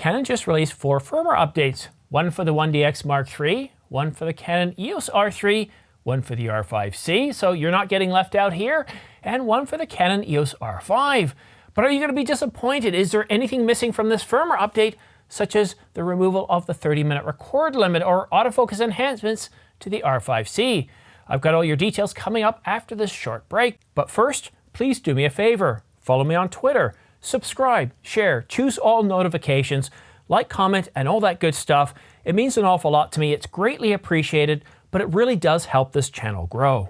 Canon just released 4 firmware updates, one for the 1DX Mark III, one for the Canon EOS R3, one for the R5C, so you're not getting left out here, and one for the Canon EOS R5. But are you going to be disappointed? Is there anything missing from this firmware update, such as the removal of the 30-minute record limit or autofocus enhancements to the R5C? I've got all your details coming up after this short break. But first, please do me a favor. Follow me on Twitter, subscribe, share, choose all notifications, like, comment, and all that good stuff. It means an awful lot to me. It's greatly appreciated, but it really does help this channel grow.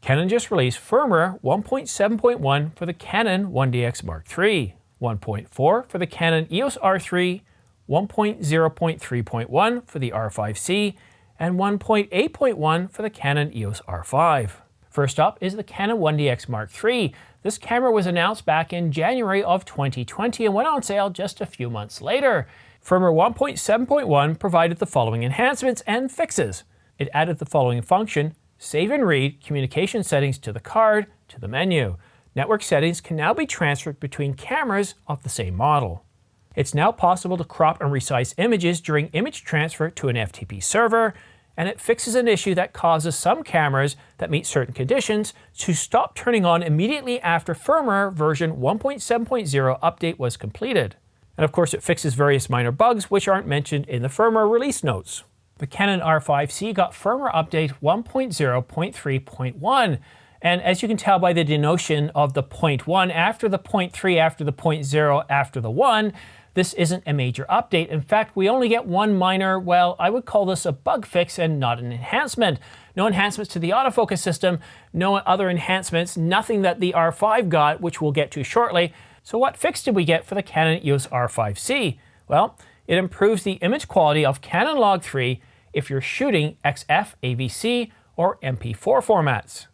Canon just released firmware 1.7.1 for the Canon 1DX Mark III, 1.4 for the Canon EOS R3, 1.0.3.1 for the R5C, and 1.8.1 for the Canon EOS R5. First up is the Canon 1DX Mark III. This camera was announced back in January of 2020 and went on sale just a few months later. Firmware 1.7.1 provided the following enhancements and fixes. It added the following function: save and read communication settings to the card to the menu. Network settings can now be transferred between cameras of the same model. It's now possible to crop and resize images during image transfer to an FTP server, and it fixes an issue that causes some cameras that meet certain conditions to stop turning on immediately after firmware version 1.7.0 update was completed. And of course, it fixes various minor bugs which aren't mentioned in the firmware release notes. The Canon R5C got firmware update 1.0.3.1, and as you can tell by the denotation of the 0.1 after the 0.3 after the 0.0 after the 1, this isn't a major update. In fact, we only get one minor, well, I would call this a bug fix and not an enhancement. No enhancements to the autofocus system, no other enhancements, nothing that the R5 got, which we'll get to shortly. So what fix did we get for the Canon EOS R5C? Well, it improves the image quality of Canon Log 3 if you're shooting XF, AVC, or MP4 formats.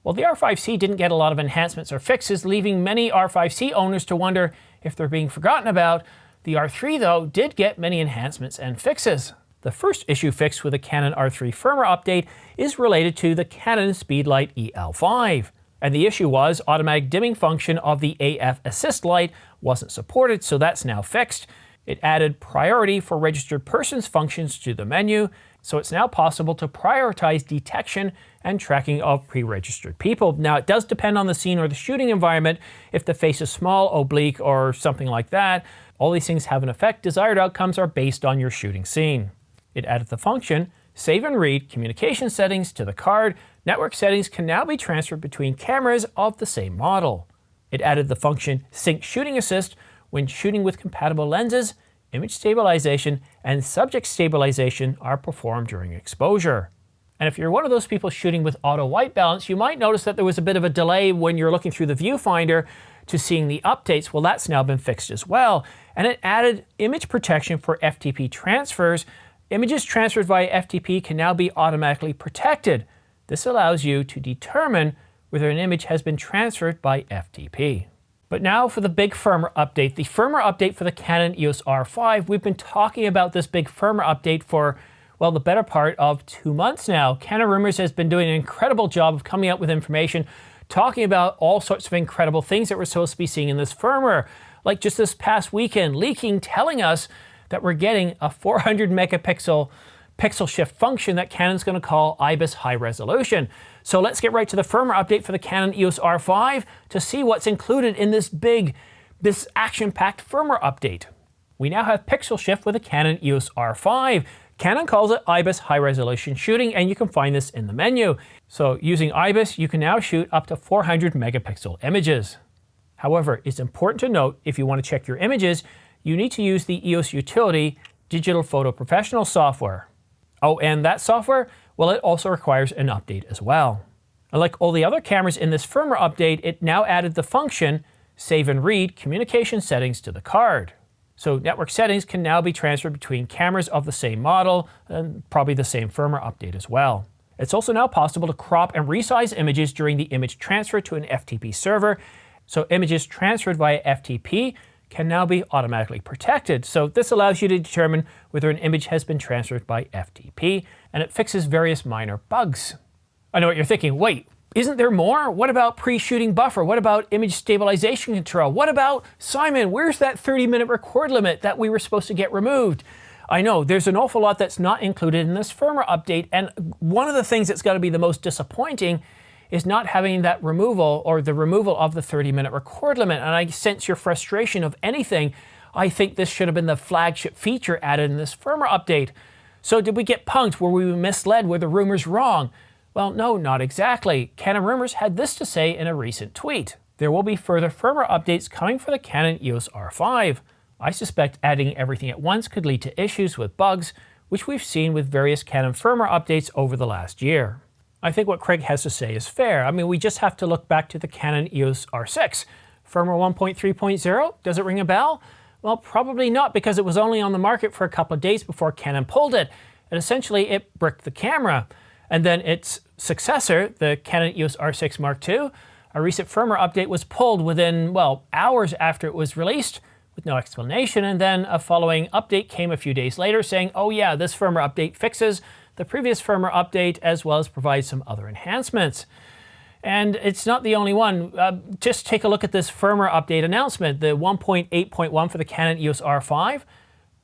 Well, the R5C didn't get a lot of enhancements or fixes, leaving many R5C owners to wonder if they're being forgotten about. The R3, though, did get many enhancements and fixes. The first issue fix with the Canon R3 firmware update is related to the Canon Speedlight EL5. And the issue was automatic dimming function of the AF assist light wasn't supported, so that's now fixed. It added priority for registered persons functions to the menu, so it's now possible to prioritize detection and tracking of pre-registered people. Now, it does depend on the scene or the shooting environment. If the face is small, oblique, or something like that, all these things have an effect. Desired outcomes are based on your shooting scene. It added the function save and read communication settings to the card. Network settings can now be transferred between cameras of the same model. It added the function sync shooting assist when shooting with compatible lenses. Image stabilization and subject stabilization are performed during exposure. And if you're one of those people shooting with auto white balance, you might notice that there was a bit of a delay when you're looking through the viewfinder to seeing the updates. Well, that's now been fixed as well. And it added image protection for FTP transfers. Images transferred via FTP can now be automatically protected. This allows you to determine whether an image has been transferred by FTP. But now for the big firmware update. The firmware update for the Canon EOS R5. We've been talking about this big firmware update for, well, the better part of 2 months now. Canon Rumors has been doing an incredible job of coming out with information, talking about all sorts of incredible things that we're supposed to be seeing in this firmware. Like just this past weekend, leaking, telling us that we're getting a 400 megapixel pixel shift function that Canon's going to call IBIS High Resolution. So let's get right to the firmware update for the Canon EOS R5 to see what's included in this action-packed firmware update. We now have pixel shift with the Canon EOS R5. Canon calls it IBIS High Resolution Shooting, and you can find this in the menu. So using IBIS, you can now shoot up to 400 megapixel images. However, it's important to note, if you want to check your images, you need to use the EOS utility Digital Photo Professional software. Oh, and that software, well, it also requires an update as well. And like all the other cameras in this firmware update, it now added the function save and read communication settings to the card. So network settings can now be transferred between cameras of the same model and probably the same firmware update as well. It's also now possible to crop and resize images during the image transfer to an FTP server. So images transferred via FTP can now be automatically protected. So this allows you to determine whether an image has been transferred by FTP, and it fixes various minor bugs. I know what you're thinking, wait, Isn't there more? What about pre-shooting buffer? What about image stabilization control? What about, Simon, where's that 30-minute record limit that we were supposed to get removed? I know, there's an awful lot that's not included in this firmware update, and one of the things that's got to be the most disappointing is not having that removal, or the removal of the 30-minute record limit. And I sense your frustration of anything. I think this should have been the flagship feature added in this firmware update. So did we get punked? Were we misled? Were the rumors wrong? Well, no, not exactly. Canon Rumors had this to say in a recent tweet. There will be further firmware updates coming for the Canon EOS R5. I suspect adding everything at once could lead to issues with bugs, which we've seen with various Canon firmware updates over the last year. I think what Craig has to say is fair. I mean, we just have to look back to the Canon EOS R6. Firmware 1.3.0, does it ring a bell? Well, probably not, because it was only on the market for a couple of days before Canon pulled it. And essentially, it bricked the camera. And then its successor, the Canon EOS R6 Mark II, a recent firmware update was pulled within, well, hours after it was released with no explanation. And then a following update came a few days later saying, oh yeah, this firmware update fixes the previous firmware update as well as provides some other enhancements. And it's not the only one. Just take a look at this firmware update announcement, the 1.8.1 for the Canon EOS R5.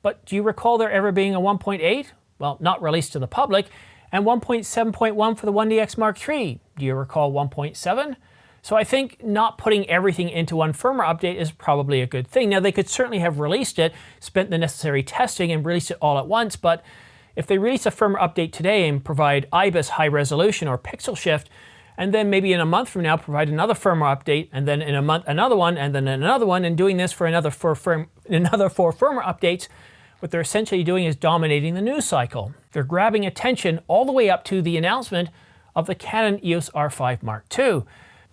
But do you recall there ever being a 1.8? Well, not released to the public. And 1.7.1 for the 1DX Mark III. Do you recall 1.7? So I think not putting everything into one firmware update is probably a good thing. Now, they could certainly have released it, spent the necessary testing, and released it all at once, but if they release a firmware update today and provide IBIS high resolution or pixel shift, and then maybe in a month from now provide another firmware update, and then in a month another one, and then another one, and doing this for another four firmware updates, what they're essentially doing is dominating the news cycle. They're grabbing attention all the way up to the announcement of the Canon EOS R5 Mark II.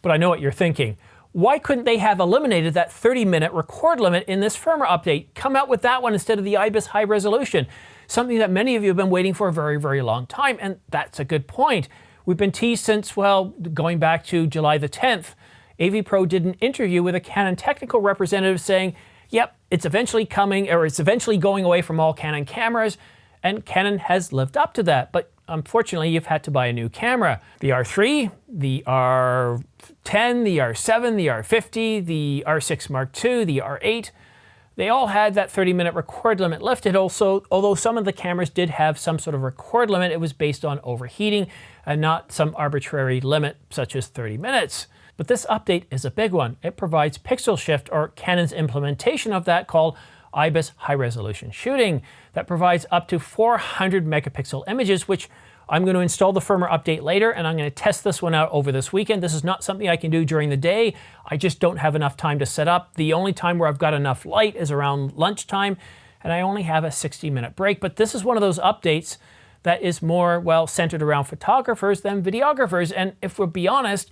But I know what you're thinking. Why couldn't they have eliminated that 30-minute record limit in this firmware update? Come out with that one instead of the IBIS high resolution. Something that many of you have been waiting for a very, very long time, and that's a good point. We've been teased since, well, going back to July the 10th. AVPro did an interview with a Canon technical representative saying, yep, it's eventually coming, or it's eventually going away from all Canon cameras, and Canon has lived up to that. But unfortunately, you've had to buy a new camera. The R3, the R10, the R7, the R50, the R6 Mark II, the R8, they all had that 30-minute record limit lifted. Also, although some of the cameras did have some sort of record limit, it was based on overheating and not some arbitrary limit such as 30 minutes. But this update is a big one. It provides pixel shift, or Canon's implementation of that, called IBIS high resolution shooting, that provides up to 400 megapixel images, which I'm going to install the firmware update later, and I'm going to test this one out over this weekend. This is not something I can do during the day. I just don't have enough time to set up. The only time where I've got enough light is around lunchtime, and I only have a 60-minute break. But this is one of those updates that is more, well, centered around photographers than videographers. And if we'll be honest,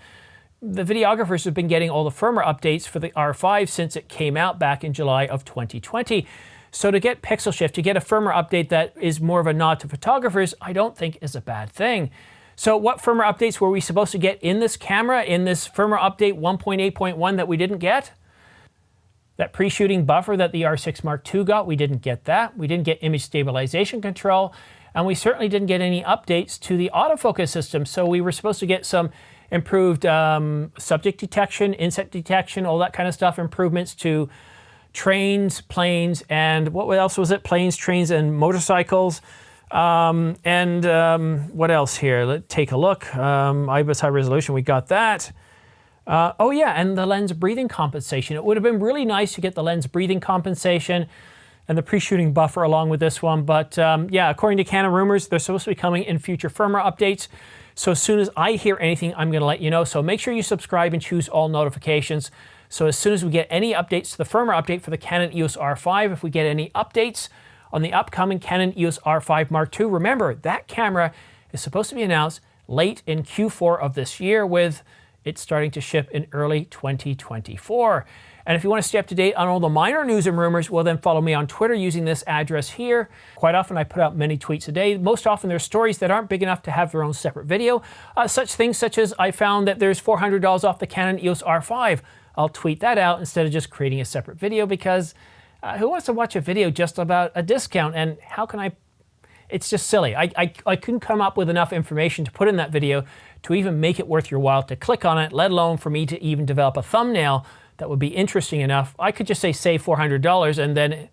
the videographers have been getting all the firmware updates for the R5 since it came out back in July of 2020. So to get pixel shift, to get a firmware update that is more of a nod to photographers, I don't think is a bad thing. So what firmware updates were we supposed to get in this camera, in this firmware update 1.8.1 that we didn't get? That pre-shooting buffer that the R6 Mark II got, we didn't get that. We didn't get image stabilization control, and we certainly didn't get any updates to the autofocus system. So we were supposed to get some improved subject detection, insect detection, all that kind of stuff, improvements to trains, planes, and what else was it? Planes, trains, and motorcycles. What else here? Let's take a look. IBIS high resolution, we got that. Oh yeah, and the lens breathing compensation. It would have been really nice to get the lens breathing compensation and the pre-shooting buffer along with this one. But yeah, according to Canon rumors, they're supposed to be coming in future firmware updates. So as soon as I hear anything, I'm going to let you know. So make sure you subscribe and choose all notifications. So as soon as we get any updates to the firmware update for the Canon EOS R5, if we get any updates on the upcoming Canon EOS R5 Mark II, remember that camera is supposed to be announced late in Q4 of this year, with it starting to ship in early 2024. And if you want to stay up to date on all the minor news and rumors, well, then follow me on Twitter using this address here. Quite often I put out many tweets a day. Most often there's stories that aren't big enough to have their own separate video. Such things such as I found that there's $400 off the Canon EOS R5. I'll tweet that out instead of just creating a separate video, because who wants to watch a video just about a discount? And how can I? It's just silly. I couldn't come up with enough information to put in that video to even make it worth your while to click on it, let alone for me to even develop a thumbnail that would be interesting enough. I could just say save $400 and then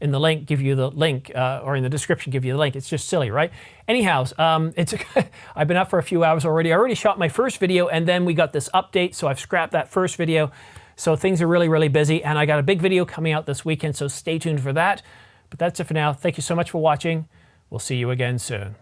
in the link give you the link, or in the description give you the link. It's just silly, right? Anyhow, I've been up for a few hours already. I already shot my first video and then we got this update, so I've scrapped that first video. So things are really, really busy, and I got a big video coming out this weekend, so stay tuned for that. But that's it for now. Thank you so much for watching. We'll see you again soon.